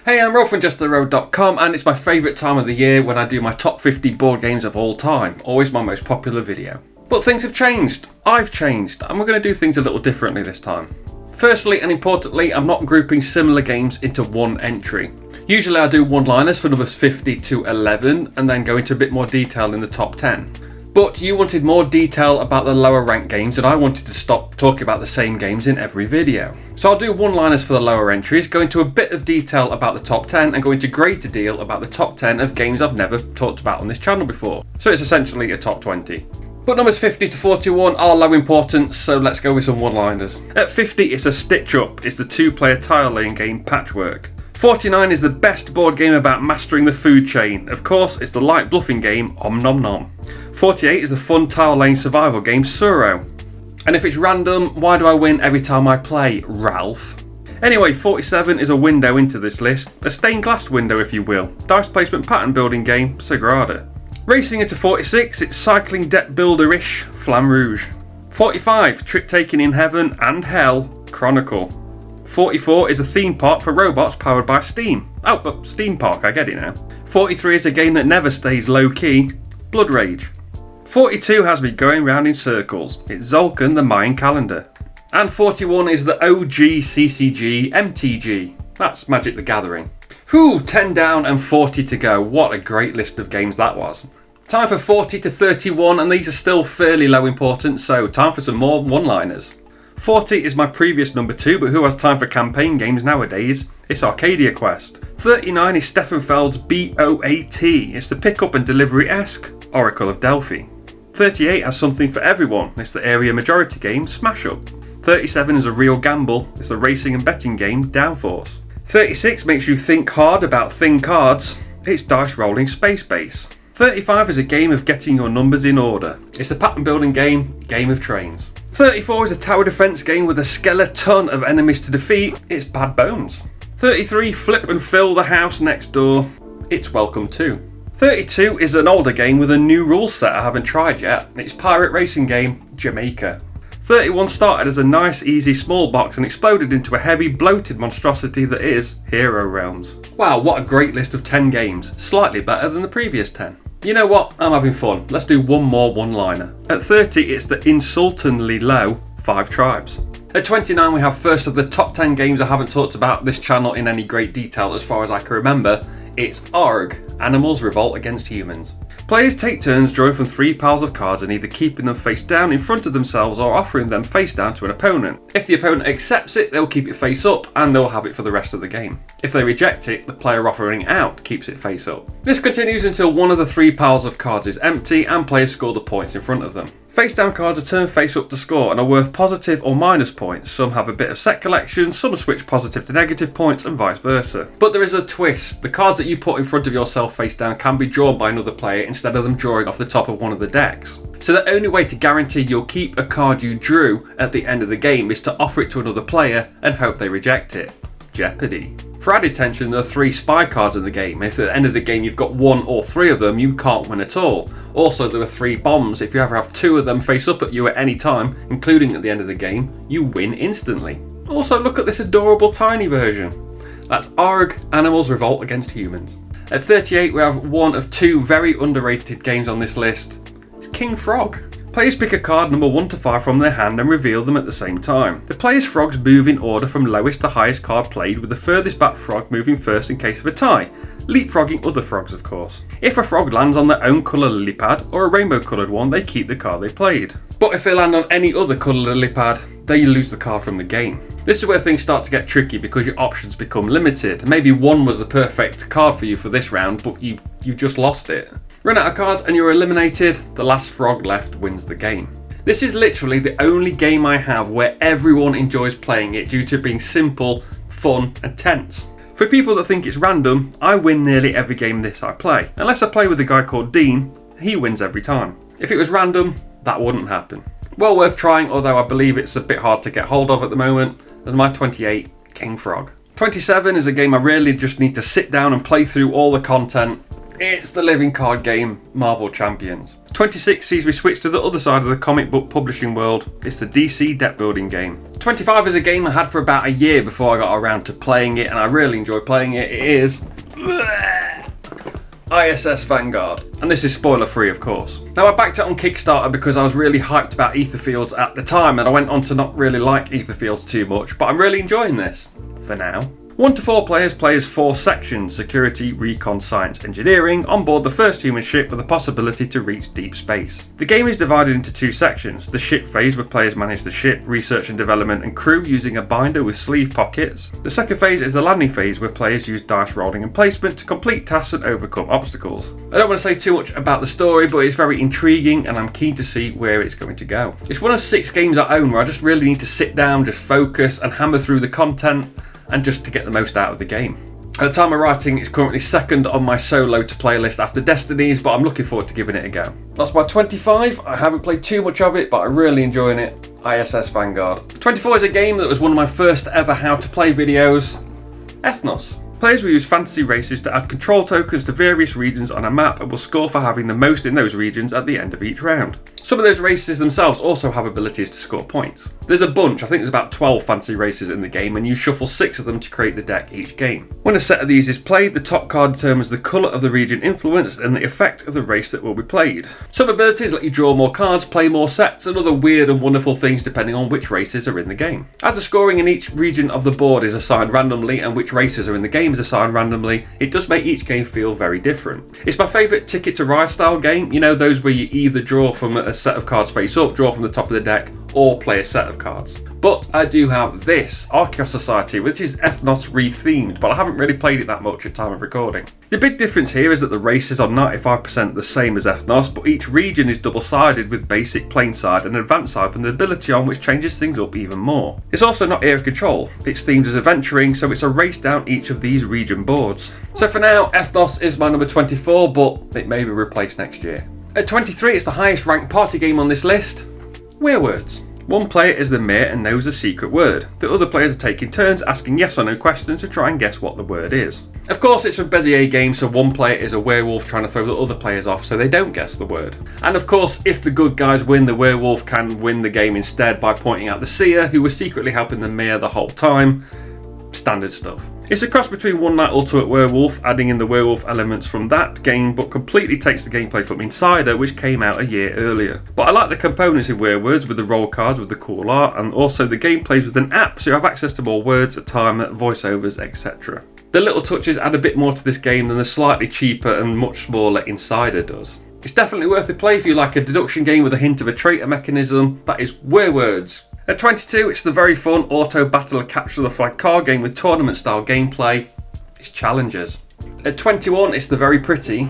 Hey, I'm Rob from JestaThaRogue.com, and it's my favourite time of the year when I do my top 50 board games of all time. Always my most popular video. But things have changed. I've changed, and we're going to do things a little differently this time. Firstly and importantly, I'm not grouping similar games into one entry. Usually I do one-liners for numbers 50 to 11 and then go into a bit more detail in the top 10. But you wanted more detail about the lower ranked games, and I wanted to stop talking about the same games in every video. So I'll do one-liners for the lower entries, go into a bit of detail about the top 10 and go into greater deal about the top 10 of games I've never talked about on this channel before. So it's essentially a top 20. But numbers 50 to 41 are low importance, so let's go with some one-liners. At 50 it's a stitch up, it's the two-player tile laying game Patchwork. 49 is the best board game about mastering the food chain. Of course, it's the light bluffing game Om Nom Nom. 48 is the fun tile laying survival game Suro. And if it's random, why do I win every time I play? Ralph. Anyway, 47 is a window into this list, a stained glass window if you will, dice placement pattern building game Sagrada. Racing into 46, it's cycling deck builder-ish Flamme Rouge. 45, trick taking in heaven and hell Chronicle. 44 is a theme park for robots powered by steam. Oh, but Steam Park, I get it now. 43 is a game that never stays low-key, Blood Rage. 42 has me going round in circles, it's Zolkin the Mayan calendar. And 41 is the OG CCG MTG, that's Magic the Gathering. Whew, 10 down and 40 to go, what a great list of games that was. Time for 40 to 31, and these are still fairly low importance, so time for some more one-liners. 40 is my previous number 2, but who has time for campaign games nowadays? It's Arcadia Quest. 39 is Stefan Feld's BOAT. It's the pick-up and delivery-esque Oracle of Delphi. 38 has something for everyone. It's the area majority game Smash Up. 37 is a real gamble. It's the racing and betting game Downforce. 36 makes you think hard about thin cards. It's dice rolling Space Base. 35 is a game of getting your numbers in order. It's the pattern building game Game of Trains. 34 is a tower defense game with a skeleton of enemies to defeat. It's Bad Bones. 33, flip and fill the house next door. It's Welcome To. 32 is an older game with a new rule set I haven't tried yet. It's pirate racing game Jamaica. 31 started as a nice easy small box and exploded into a heavy bloated monstrosity that is Hero Realms. Wow, what a great list of 10 games, slightly better than the previous 10. You know what, I'm having fun, let's do one more one-liner. At 30 it's the insultingly low 5 Tribes. At 29 we have first of the top 10 games I haven't talked about this channel in any great detail as far as I can remember. It's ARG, Animals Revolt Against Humans. Players take turns drawing from 3 piles of cards and either keeping them face down in front of themselves or offering them face down to an opponent. If the opponent accepts it, they'll keep it face up and they'll have it for the rest of the game. If they reject it, the player offering it out keeps it face up. This continues until one of the 3 piles of cards is empty and players score the points in front of them. Face down cards are turned face up to score and are worth positive or minus points. Some have a bit of set collection, some switch positive to negative points and vice versa. But there is a twist. The cards that you put in front of yourself face down can be drawn by another player instead of them drawing off the top of one of the decks. So the only way to guarantee you'll keep a card you drew at the end of the game is to offer it to another player and hope they reject it. Jeopardy. For added tension, there are 3 spy cards in the game. If at the end of the game you've got 1 or 3 of them, you can't win at all. Also, there are 3 bombs. If you ever have 2 of them face up at you at any time, including at the end of the game, you win instantly. Also, look at this adorable tiny version. That's ARG, Animals Revolt Against Humans. At 38 we have one of 2 very underrated games on this list. It's King Frog. Players pick a card number 1 to 5 from their hand and reveal them at the same time. The player's frogs move in order from lowest to highest card played, with the furthest back frog moving first in case of a tie, leapfrogging other frogs of course. If a frog lands on their own colour lily pad or a rainbow coloured one, they keep the card they played. But if they land on any other colour lily pad, they lose the card from the game. This is where things start to get tricky because your options become limited. Maybe 1 was the perfect card for you for this round, but you just lost it. Run out of cards and you're eliminated, the last frog left wins the game. This is literally the only game I have where everyone enjoys playing it due to it being simple, fun and tense. For people that think it's random, I win nearly every game this I play. Unless I play with a guy called Dean, he wins every time. If it was random, that wouldn't happen. Well worth trying, although I believe it's a bit hard to get hold of at the moment. And my 28, King Frog. 27 is a game I really just need to sit down and play through all the content. It's the living card game Marvel Champions. 26 sees me switch to the other side of the comic book publishing world. It's the DC deck building game. 25 is a game I had for about a year before I got around to playing it, and I really enjoy playing it. It is ISS Vanguard, and this is spoiler free, of course. Now, I backed it on Kickstarter because I was really hyped about Aetherfields at the time, and I went on to not really like Aetherfields too much, but I'm really enjoying this for now. 1 to 4 players play as 4 sections: security, recon, science, engineering, on board the first human ship with the possibility to reach deep space. The game is divided into 2 sections: the ship phase, where players manage the ship, research and development, and crew using a binder with sleeve pockets. The second phase is the landing phase, where players use dice rolling and placement to complete tasks and overcome obstacles. I don't want to say too much about the story, but it's very intriguing and I'm keen to see where it's going to go. It's one of 6 games I own where I just really need to sit down, just focus and hammer through the content, and just to get the most out of the game. At the time of writing, it's currently second on my solo to play list after Destinies, but I'm looking forward to giving it a go. That's my 25. I haven't played too much of it, but I'm really enjoying it. ISS Vanguard. 24 is a game that was one of my first ever how to play videos. Ethnos. Players will use fantasy races to add control tokens to various regions on a map and will score for having the most in those regions at the end of each round. Some of those races themselves also have abilities to score points. There's a bunch, I think there's about 12 fantasy races in the game, and you shuffle 6 of them to create the deck each game. When a set of these is played, the top card determines the colour of the region influenced and the effect of the race that will be played. Some abilities let you draw more cards, play more sets, and other weird and wonderful things depending on which races are in the game. As the scoring in each region of the board is assigned randomly and which races are in the game is assigned randomly, it does make each game feel very different. It's my favourite Ticket to Ride style game, you know, those where you either draw from a set of cards face up, draw from the top of the deck, or play a set of cards. But I do have this, Archaeos Society, which is Ethnos rethemed, but I haven't really played it that much at time of recording. The big difference here is that the races are 95% the same as Ethnos, but each region is double-sided with basic plain side and advanced side and the ability on which changes things up even more. It's also not area control, it's themed as adventuring, so it's a race down each of these region boards. So for now, Ethnos is my number 24, but it may be replaced next year. At 23, it's the highest ranked party game on this list, Weirwords. One player is the mayor and knows the secret word. The other players are taking turns asking yes or no questions to try and guess what the word is. Of course, it's a Bezier game, so one player is a werewolf trying to throw the other players off so they don't guess the word. And of course, if the good guys win, the werewolf can win the game instead by pointing out the seer, who was secretly helping the mayor the whole time. Standard stuff. It's a cross between One Night Ultimate Werewolf, adding in the werewolf elements from that game, but completely takes the gameplay from Insider, which came out a year earlier. But I like the components in Weirwords with the roll cards with the cool art, and also the game plays with an app, so you have access to more words at time, voiceovers, etc. The little touches add a bit more to this game than the slightly cheaper and much smaller Insider does. It's definitely worth a play if you like a deduction game with a hint of a traitor mechanism. That is Weirwords. At 22, it's the very fun auto battle capture the flag card game with tournament style gameplay. It's Challengers. At 21, it's the very pretty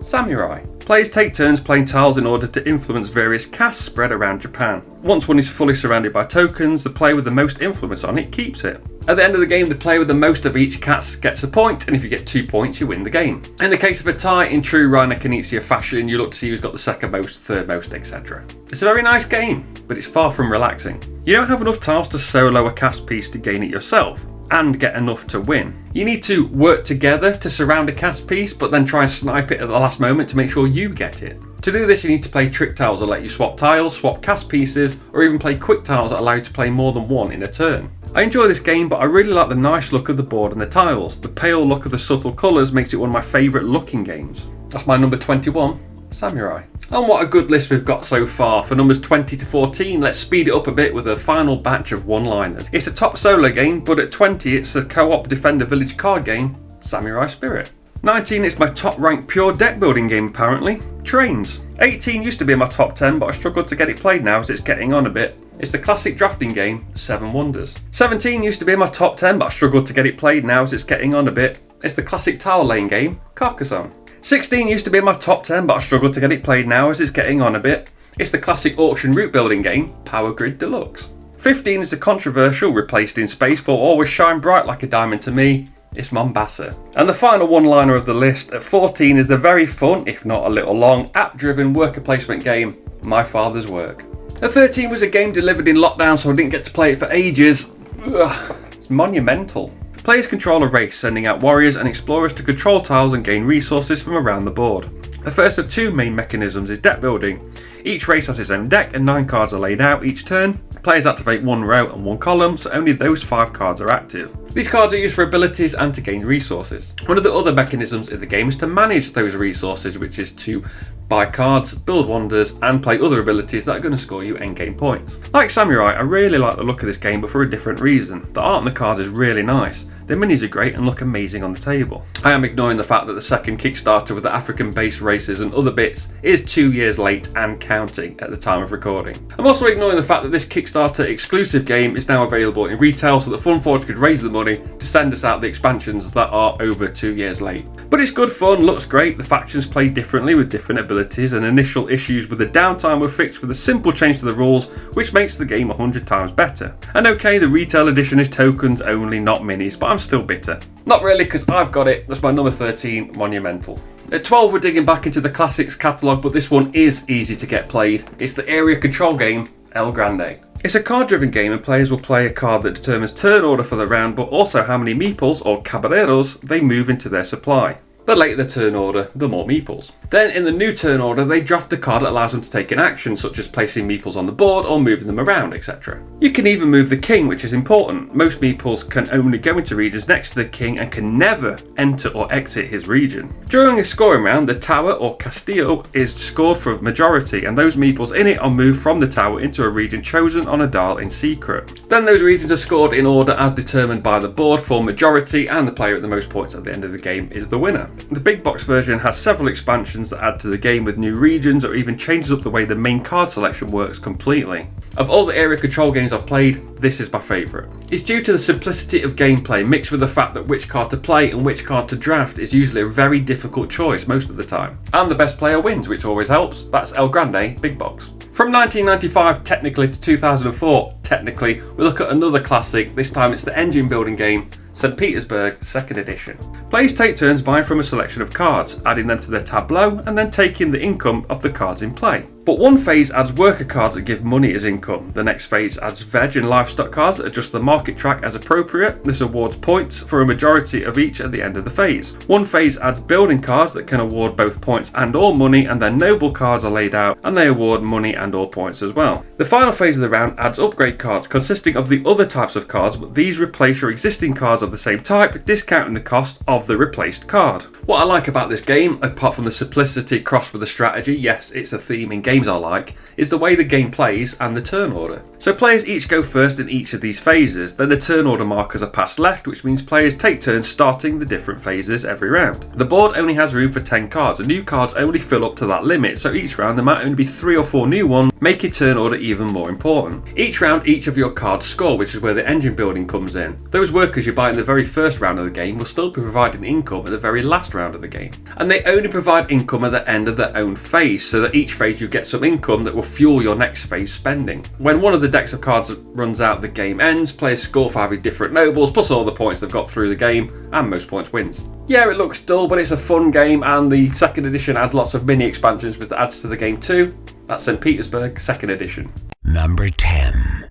Samurai. Players take turns playing tiles in order to influence various castes spread around Japan. Once one is fully surrounded by tokens, the player with the most influence on it keeps it. At the end of the game, the player with the most of each caste gets a point, and if you get 2 points, you win the game. In the case of a tie, in true Reiner Knizia fashion, you look to see who's got the second most, third most, etc. It's a very nice game, but it's far from relaxing. You don't have enough tiles to solo a caste piece to gain it yourself, and get enough to win. You need to work together to surround a caste piece, but then try and snipe it at the last moment to make sure you get it. To do this, you need to play trick tiles that let you swap tiles, swap caste pieces, or even play quick tiles that allow you to play more than one in a turn. I enjoy this game, but I really like the nice look of the board and the tiles. The pale look of the subtle colours makes it one of my favourite looking games. That's my number 21, Samurai. And what a good list we've got so far. For numbers 20 to 14, let's speed it up a bit with a final batch of one-liners. It's a top solo game, but at 20 it's a co-op Defender Village card game, Samurai Spirit. 19 is my top ranked pure deck building game apparently, Trains. 18 used to be in my top 10, but I struggled to get it played now as it's getting on a bit. It's the classic drafting game, Seven Wonders. 17 used to be in my top 10, but I struggled to get it played now as it's getting on a bit. It's the classic tower lane game, Carcassonne. 16 used to be in my top 10, but I struggled to get it played now as it's getting on a bit. It's the classic auction route building game, Power Grid Deluxe. 15 is the controversial, replaced in space but always shine bright like a diamond to me, it's Mombasa. And the final one-liner of the list at 14 is the very fun, if not a little long, app-driven worker placement game, My Father's Work. At 13 was a game delivered in lockdown, so I didn't get to play it for ages. Ugh, it's Monumental. Players control a race, sending out warriors and explorers to control tiles and gain resources from around the board. The first of two main mechanisms is deck building. Each race has its own deck and 9 cards are laid out each turn. Players activate 1 row and 1 column, so only those 5 cards are active. These cards are used for abilities and to gain resources. One of the other mechanisms in the game is to manage those resources, which is to buy cards, build wonders, and play other abilities that are going to score you endgame points. Like Samurai, I really like the look of this game, but for a different reason. The art on the cards is really nice. The minis are great and look amazing on the table. I am ignoring the fact that the second Kickstarter with the African-based races and other bits is 2 years late and counting at the time of recording. I'm also ignoring the fact that this Kickstarter exclusive game is now available in retail so that FunForge could raise the money to send us out the expansions that are over 2 years late. But it's good fun, looks great, the factions play differently with different abilities, and initial issues with the downtime were fixed with a simple change to the rules, which makes the game 100 times better. And okay, the retail edition is tokens only, not minis, but I'm still bitter. Not really, because I've got it. That's my number 13, Monumental. At 12 we're digging back into the classics catalogue, but this one is easy to get played. It's the area control game, El Grande. It's a card-driven game and players will play a card that determines turn order for the round, but also how many meeples, or caballeros, they move into their supply. The later the turn order, the more meeples. Then in the new turn order, they draft a card that allows them to take an action, such as placing meeples on the board or moving them around, etc. You can even move the king, which is important. Most meeples can only go into regions next to the king and can never enter or exit his region. During a scoring round, the tower or castillo is scored for majority, and those meeples in it are moved from the tower into a region chosen on a dial in secret. Then those regions are scored in order as determined by the board for majority, and the player at the most points at the end of the game is the winner. The big box version has several expansions that add to the game with new regions or even changes up the way the main card selection works completely. Of all the area control games I've played, this is my favourite. It's due to the simplicity of gameplay mixed with the fact that which card to play and which card to draft is usually a very difficult choice most of the time. And the best player wins, which always helps. That's El Grande Big Box. From 1995 technically to 2004 technically, we look at another classic. This time it's the engine building game, St. Petersburg 2nd edition. Players take turns buying from a selection of cards, adding them to their tableau and then taking the income of the cards in play. But one phase adds worker cards that give money as income. The next phase adds veg and livestock cards that adjust the market track as appropriate. This awards points for a majority of each at the end of the phase. One phase adds building cards that can award both points and or money, and then noble cards are laid out and they award money and or points as well. The final phase of the round adds upgrade cards consisting of the other types of cards, but these replace your existing cards of the same type, discounting the cost of the replaced card. What I like about this game, apart from the simplicity crossed with the strategy, yes, it's a theme in games I like, is the way the game plays and the turn order. So players each go first in each of these phases, then the turn order markers are passed left, which means players take turns starting the different phases every round. The board only has room for 10 cards, and new cards only fill up to that limit, so each round there might only be 3 or 4 new ones, making turn order even more important. Each round each of your cards score, which is where the engine building comes in. Those workers you buy in the very first round of the game will still be providing income at the very last round of the game. And they only provide income at the end of their own phase, so that each phase you get some income that will fuel your next phase spending. When one of the decks of cards runs out, the game ends, players score for having different nobles, plus all the points they've got through the game, and most points wins. Yeah, it looks dull, but it's a fun game, and the 2nd edition adds lots of mini expansions which adds to the game too. That's St. Petersburg 2nd edition. Number 10.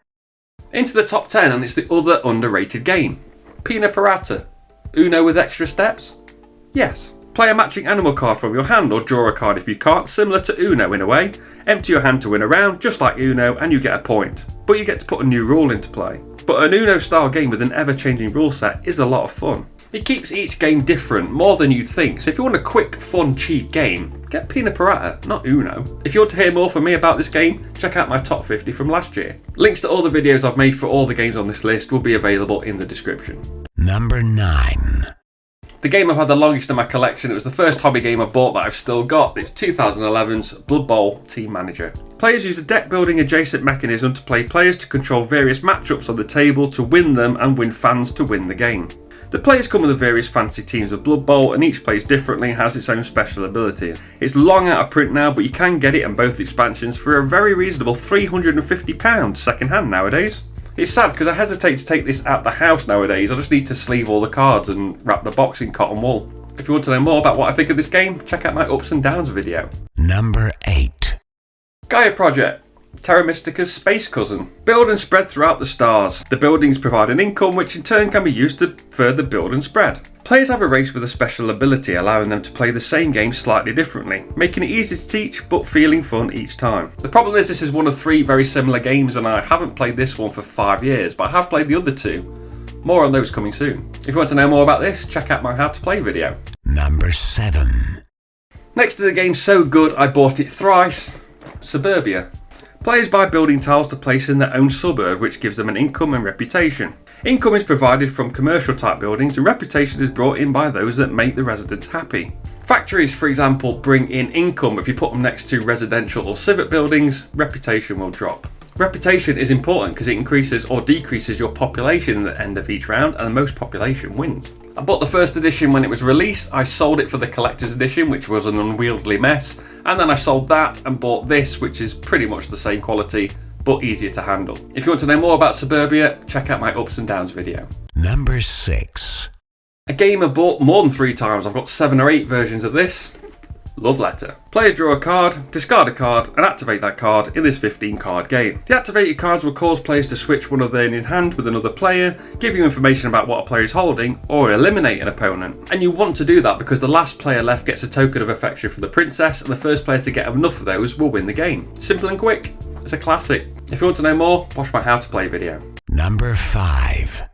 Into the top 10, and it's the other underrated game. Pina Parata. Uno with extra steps? Yes. Play a matching animal card from your hand, or draw a card if you can't, similar to Uno in a way. Empty your hand to win a round, just like Uno, and you get a point. But you get to put a new rule into play. But an Uno style game with an ever-changing rule set is a lot of fun. It keeps each game different, more than you'd think, so if you want a quick, fun, cheap game, get Pina Parata, not Uno. If you want to hear more from me about this game, check out my top 50 from last year. Links to all the videos I've made for all the games on this list will be available in the description. Number 9. The game I've had the longest in my collection, it was the first hobby game I bought that I've still got. It's 2011's Blood Bowl Team Manager. Players use a deck building adjacent mechanism to play players to control various matchups on the table to win them and win fans to win the game. The players come with the various fancy teams of Blood Bowl, and each plays differently and has its own special abilities. It's long out of print now, but you can get it in both expansions for a very reasonable £350 second hand nowadays. It's sad because I hesitate to take this out the house nowadays. I just need to sleeve all the cards and wrap the box in cotton wool. If you want to know more about what I think of this game, check out my ups and downs video. Number 8. Gaia Project. Terra Mystica's space cousin. Build and spread throughout the stars. The buildings provide an income which in turn can be used to further build and spread. Players have a race with a special ability allowing them to play the same game slightly differently, making it easy to teach but feeling fun each time. The problem is this is one of 3 very similar games and I haven't played this one for 5 years, but I have played the other 2. More on those coming soon. If you want to know more about this, check out my how to play video. Number 7. Next is a game so good I bought it thrice. Suburbia. Players buy building tiles to place in their own suburb, which gives them an income and reputation. Income is provided from commercial type buildings and reputation is brought in by those that make the residents happy. Factories, for example, bring in income. If you put them next to residential or civic buildings, reputation will drop. Reputation is important because it increases or decreases your population at the end of each round, and the most population wins. I bought the first edition when it was released. I sold it for the collector's edition, which was an unwieldy mess, and then I sold that and bought this, which is pretty much the same quality but easier to handle. If you want to know more about Suburbia, check out my ups and downs video. Number 6. A game I bought more than 3 times. I've got 7 or 8 versions of this. Love Letter. Players draw a card, discard a card, and activate that card in this 15 card game. The activated cards will cause players to switch one of their in hand with another player, give you information about what a player is holding, or eliminate an opponent. And you want to do that because the last player left gets a token of affection from the princess, and the first player to get enough of those will win the game. Simple and quick. It's a classic. If you want to know more, watch my how to play video. Number 5.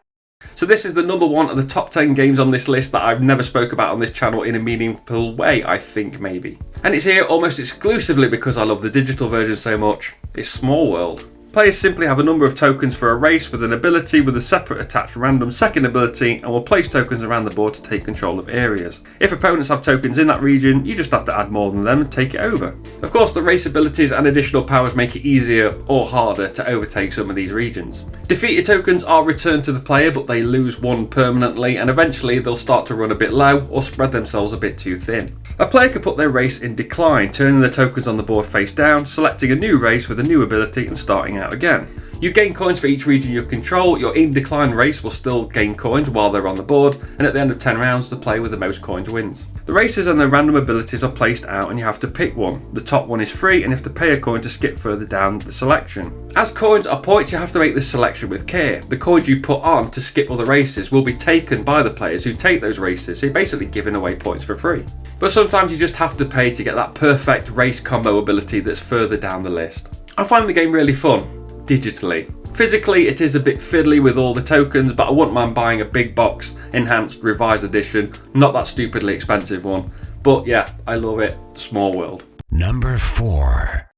So this is the number 1 of the top 10 games on this list that I've never spoke about on this channel in a meaningful way, I think maybe. And it's here almost exclusively because I love the digital version so much. It's Small World. Players simply have a number of tokens for a race with an ability with a separate attached random second ability and will place tokens around the board to take control of areas. If opponents have tokens in that region, you just have to add more than them and take it over. Of course, the race abilities and additional powers make it easier or harder to overtake some of these regions. Defeated tokens are returned to the player, but they lose 1 permanently and eventually they'll start to run a bit low or spread themselves a bit too thin. A player can put their race in decline, turning the tokens on the board face down, selecting a new race with a new ability and starting out again. You gain coins for each region you control. Your in decline race will still gain coins while they're on the board, and at the end of 10 rounds the player with the most coins wins. The races and their random abilities are placed out and you have to pick one. The top one is free and you have to pay a coin to skip further down the selection. As coins are points, you have to make this selection with care. The coins you put on to skip other races will be taken by the players who take those races, so you're basically giving away points for free. But sometimes you just have to pay to get that perfect race combo ability that's further down the list. I find the game really fun, digitally. Physically it is a bit fiddly with all the tokens, but I wouldn't mind buying a big box, enhanced, revised edition, not that stupidly expensive one. But yeah, I love it. Small World. Number 4.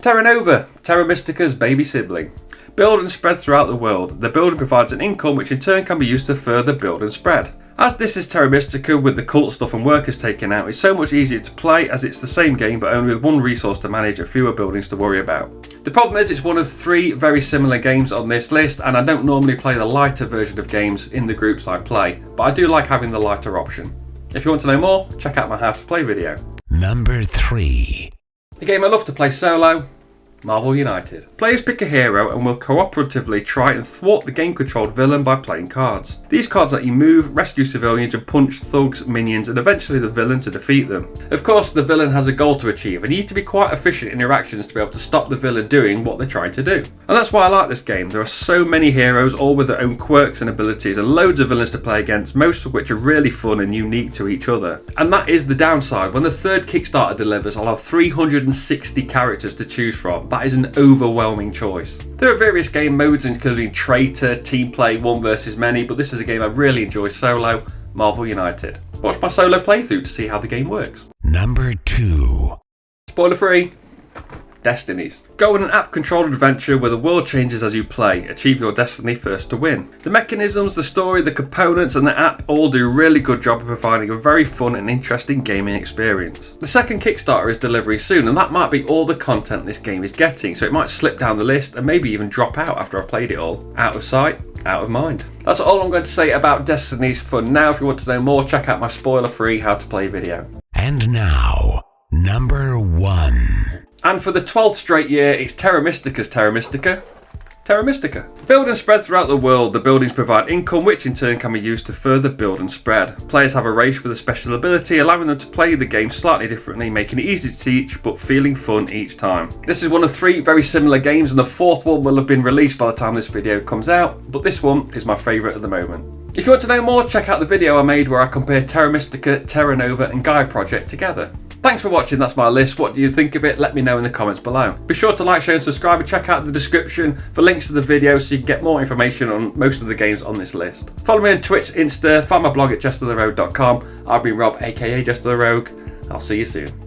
Terra Nova, Terra Mystica's baby sibling. Build and spread throughout the world. The building provides an income which in turn can be used to further build and spread. As this is Terra Mystica with the cult stuff and workers taken out, it's so much easier to play as it's the same game but only with 1 resource to manage and fewer buildings to worry about. The problem is it's one of 3 very similar games on this list and I don't normally play the lighter version of games in the groups I play, but I do like having the lighter option. If you want to know more, check out my how to play video. Number 3. A game I love to play solo, Marvel United. Players pick a hero and will cooperatively try and thwart the game-controlled villain by playing cards. These cards let you move, rescue civilians and punch thugs, minions and eventually the villain to defeat them. Of course, the villain has a goal to achieve and you need to be quite efficient in your actions to be able to stop the villain doing what they're trying to do. And that's why I like this game. There are so many heroes, all with their own quirks and abilities and loads of villains to play against, most of which are really fun and unique to each other. And that is the downside. When the 3rd Kickstarter delivers, I'll have 360 characters to choose from. That is an overwhelming choice. There are various game modes including Traitor, Team Play, 1 versus many, but this is a game I really enjoy solo, Marvel United. Watch my solo playthrough to see how the game works. Number 2. Spoiler free. Destinies. Go on an app-controlled adventure where the world changes as you play. Achieve your destiny first to win. The mechanisms, the story, the components and the app all do a really good job of providing a very fun and interesting gaming experience. The 2nd Kickstarter is delivering soon and that might be all the content this game is getting, so it might slip down the list and maybe even drop out after I've played it all. Out of sight, out of mind. That's all I'm going to say about Destinies for now. If you want to know more, check out my spoiler-free how to play video. And now, number 1. And for the 12th straight year, it's Terra Mystica's Terra Mystica. Terra Mystica. Build and spread throughout the world. The buildings provide income, which in turn can be used to further build and spread. Players have a race with a special ability, allowing them to play the game slightly differently, making it easy to teach, but feeling fun each time. This is one of 3 very similar games, and the 4th one will have been released by the time this video comes out, but this one is my favourite at the moment. If you want to know more, check out the video I made where I compare Terra Mystica, Terra Nova and Gaia Project together. Thanks for watching, that's my list. What do you think of it? Let me know in the comments below. Be sure to like, share and subscribe, and check out the description for links to the video so you can get more information on most of the games on this list. Follow me on Twitch, Insta, find my blog at JestaThaRogue.com. I've been Rob, aka JestaThaRogue. I'll see you soon.